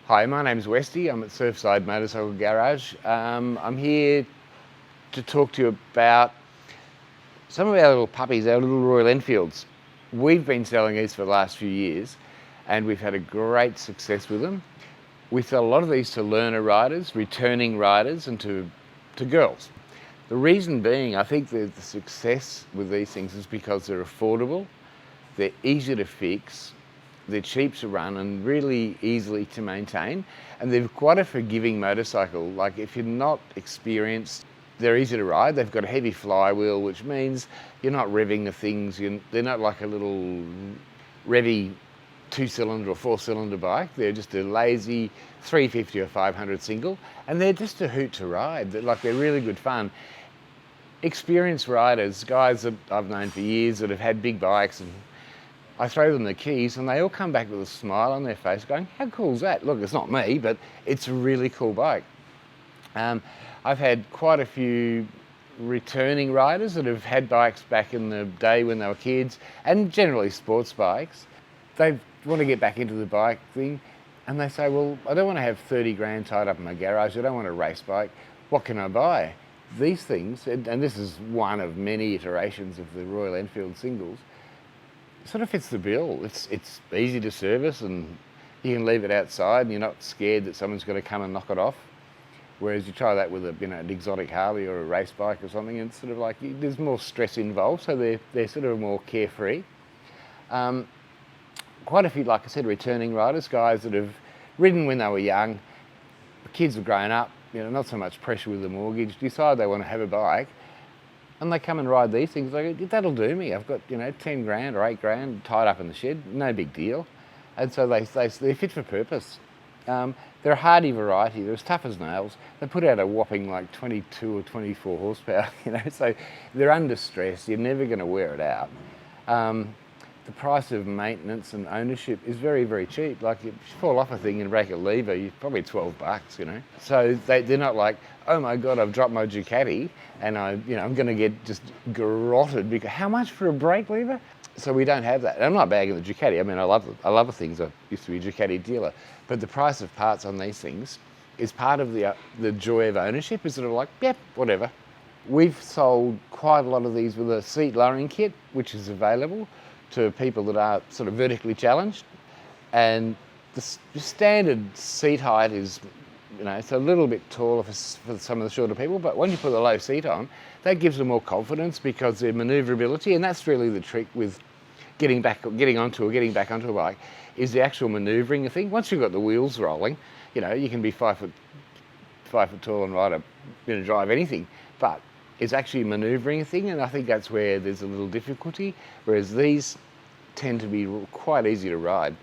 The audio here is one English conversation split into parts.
Hi, my name's Weste. I'm at Surfside Motorcycle Garage. I'm here to talk to you about some of our little puppies, our little Royal Enfields. We've been selling these for the last few years and we've had a great success with them. We sell a lot of these to learner riders, returning riders, and to girls. The reason being, I think that the success with these things is because they're affordable, they're easy to fix, they're cheap to run and really easily to maintain, and they're quite a forgiving motorcycle. Like, if you're not experienced, they're easy to ride. They've got a heavy flywheel, which means you're not revving the things. They're not like a little revvy 2-cylinder or 4-cylinder bike. They're just a lazy 350 or 500 single, and they're just a hoot to ride. They're really good fun. Experienced riders, guys that I've known for years that have had big bikes, and I throw them the keys and they all come back with a smile on their face going, how cool is that? Look, it's not me, but it's a really cool bike. I've had quite a few returning riders that have had bikes back in the day when they were kids, and generally sports bikes. They want to get back into the bike thing and they say, well, I don't want to have 30 grand tied up in my garage. I don't want a race bike. What can I buy? These things, and this is one of many iterations of the Royal Enfield singles, sort of fits the bill. It's easy to service and you can leave it outside and you're not scared that someone's going to come and knock it off. Whereas you try that with an exotic Harley or a race bike or something, and it's sort of like there's more stress involved, so they're sort of more carefree. Quite a few, like I said, returning riders, guys that have ridden when they were young, the kids have grown up, not so much pressure with the mortgage, decide they want to have a bike, and they come and ride these things. Like, that'll do me. I've got 10 grand or 8 grand tied up in the shed, no big deal. And so they're fit for purpose. They're a hardy variety. They're as tough as nails. They put out a whopping like 22 or 24 horsepower. So they're under stress. You're never going to wear it out. The price of maintenance and ownership is very, very cheap. Like, if you fall off a thing and break a lever, you're probably $12. So they're not like, oh my God, I've dropped my Ducati and I'm going to get just garroted because how much for a brake lever? So we don't have that. And I'm not bagging the Ducati. I mean, I love the things. I used to be a Ducati dealer, but the price of parts on these things is part of the joy of ownership. Is sort of like, yep, whatever. We've sold quite a lot of these with a seat lowering kit, which is available to people that are sort of vertically challenged, and the standard seat height is, it's a little bit taller for some of the shorter people, but when you put a low seat on, that gives them more confidence because their manoeuvrability, and that's really the trick with getting back onto a bike, is the actual manoeuvring thing. Once you've got the wheels rolling, you can be 5 foot tall and ride drive anything, but it's actually manoeuvring a thing, and I think that's where there's a little difficulty, whereas these tend to be quite easy to ride.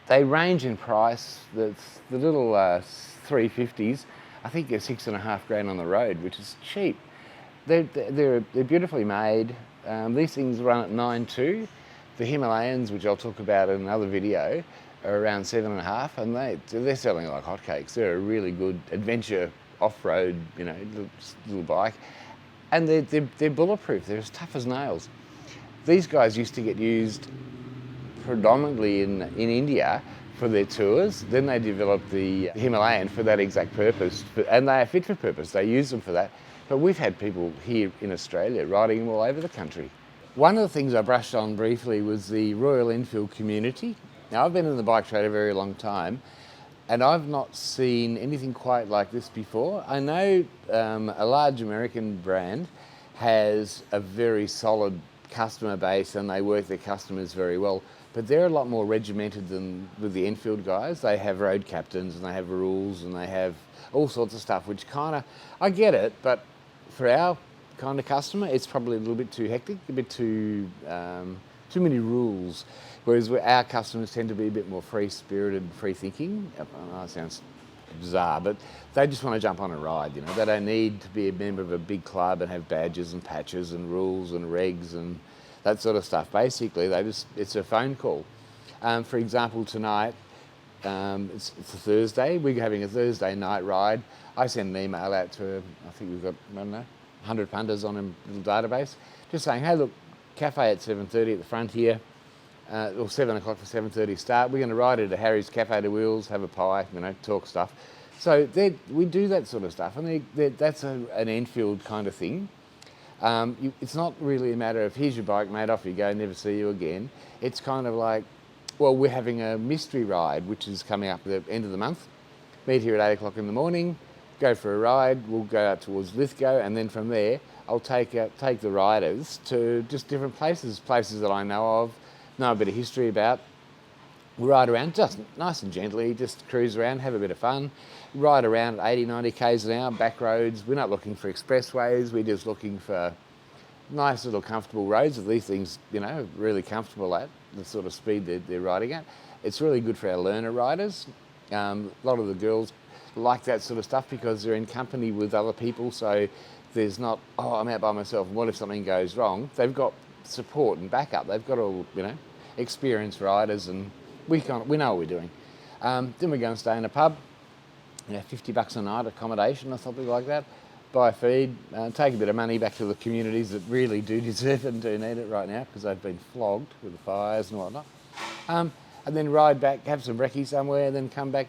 They range in price. The little 350s, I think they're 6.5 grand on the road, which is cheap. They're beautifully made. These things run at 9.2. The Himalayans, which I'll talk about in another video, are around 7.5, and they're selling like hotcakes. They're a really good adventure off-road, little bike, and they're bulletproof. They're as tough as nails. These guys used to get used predominantly in India for their tours. Then they developed the Himalayan for that exact purpose, and they are fit for purpose. They use them for that. But we've had people here in Australia riding them all over the country. One of the things I brushed on briefly was the Royal Enfield community. Now, I've been in the bike trade a very long time, and I've not seen anything quite like this before. I know a large American brand has a very solid customer base and they work their customers very well, but they're a lot more regimented than with the Enfield guys. They have road captains and they have rules and they have all sorts of stuff, which I get it, but for our kind of customer, it's probably a little bit too hectic, a bit too many rules. Whereas our customers tend to be a bit more free-spirited, free-thinking. I know it sounds bizarre, but they just want to jump on a ride. They don't need to be a member of a big club and have badges and patches and rules and regs and that sort of stuff. Basically, it's a phone call. For example, tonight, it's a Thursday. We're having a Thursday night ride. I send an email out to, I think we've got, 100 punters on a little database, just saying, hey, look, cafe at 7:30 at the front here. or 7 o'clock for 7:30 start. We're going to ride it at Harry's Cafe de Wheels, have a pie, talk stuff. So we do that sort of stuff, and that's an Enfield kind of thing. It's not really a matter of, here's your bike, mate, off you go, never see you again. It's kind of like, well, we're having a mystery ride, which is coming up at the end of the month. Meet here at 8 o'clock in the morning, go for a ride, we'll go out towards Lithgow, and then from there, I'll take the riders to just different places that I know a bit of history about. We ride around just nice and gently, just cruise around, have a bit of fun, ride around at 80, 90 k's an hour, back roads. We're not looking for expressways, we're just looking for nice little comfortable roads that these things, really comfortable at, the sort of speed they're riding at. It's really good for our learner riders. A lot of the girls like that sort of stuff because they're in company with other people, so there's not, I'm out by myself, and what if something goes wrong? They've got support and backup. They've got all, experienced riders, and we know what we're doing. Then we go and stay in a pub, $50 a night accommodation or something like that, buy a feed, take a bit of money back to the communities that really do deserve it and do need it right now because they've been flogged with the fires and whatnot. And then ride back, have some brekkie somewhere, then come back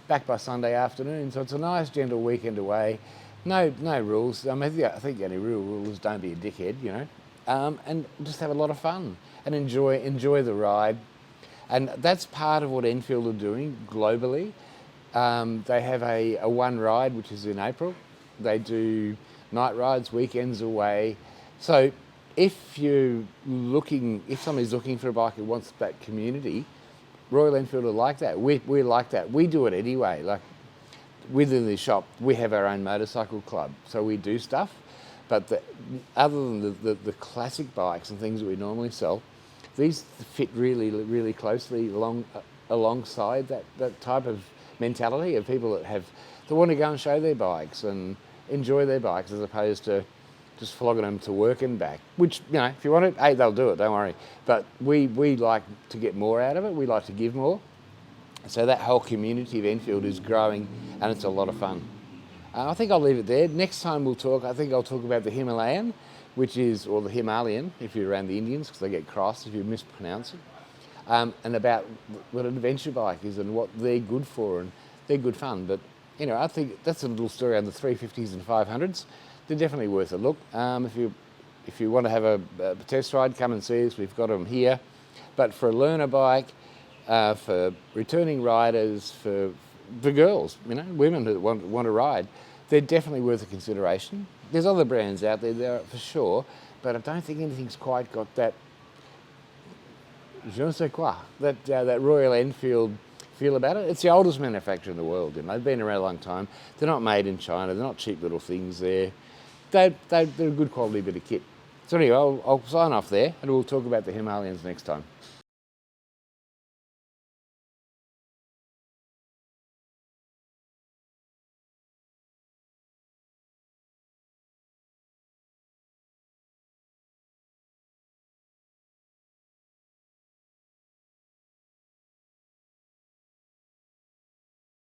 back by Sunday afternoon. So it's a nice, gentle weekend away. No rules. I think the only real rule is don't be a dickhead, and just have a lot of fun and enjoy the ride. And that's part of what Enfield are doing globally. They have a one ride, which is in April. They do night rides, weekends away. So if somebody's looking for a bike who wants that community, Royal Enfield are like that. We're like that. We do it anyway. Like within the shop, we have our own motorcycle club, so we do stuff. But other than the classic bikes and things that we normally sell, these fit really, really closely alongside that type of mentality of people that want to go and show their bikes and enjoy their bikes as opposed to just flogging them to work and back, which, if you want it, hey, they'll do it, don't worry. But we like to get more out of it. We like to give more. So that whole community of Enfield is growing, and it's a lot of fun. I think I'll leave it there. Next time I'll talk about the Himalayan, or the Himalayan, if you're around the Indians, because they get cross if you mispronounce it, and about what an adventure bike is and what they're good for, and they're good fun. But, I think that's a little story on the 350s and 500s. They're definitely worth a look. If you want to have a test ride, come and see us. We've got them here. But for a learner bike, for returning riders, for girls, women who want to ride, they're definitely worth a consideration. There's other brands out there for sure, but I don't think anything's quite got that je ne sais quoi, that Royal Enfield feel about it. It's the oldest manufacturer in the world. They've been around a long time. They're not made in China. They're not cheap little things. They're a good quality bit of kit. So anyway, I'll sign off there, and we'll talk about the Himalayans next time.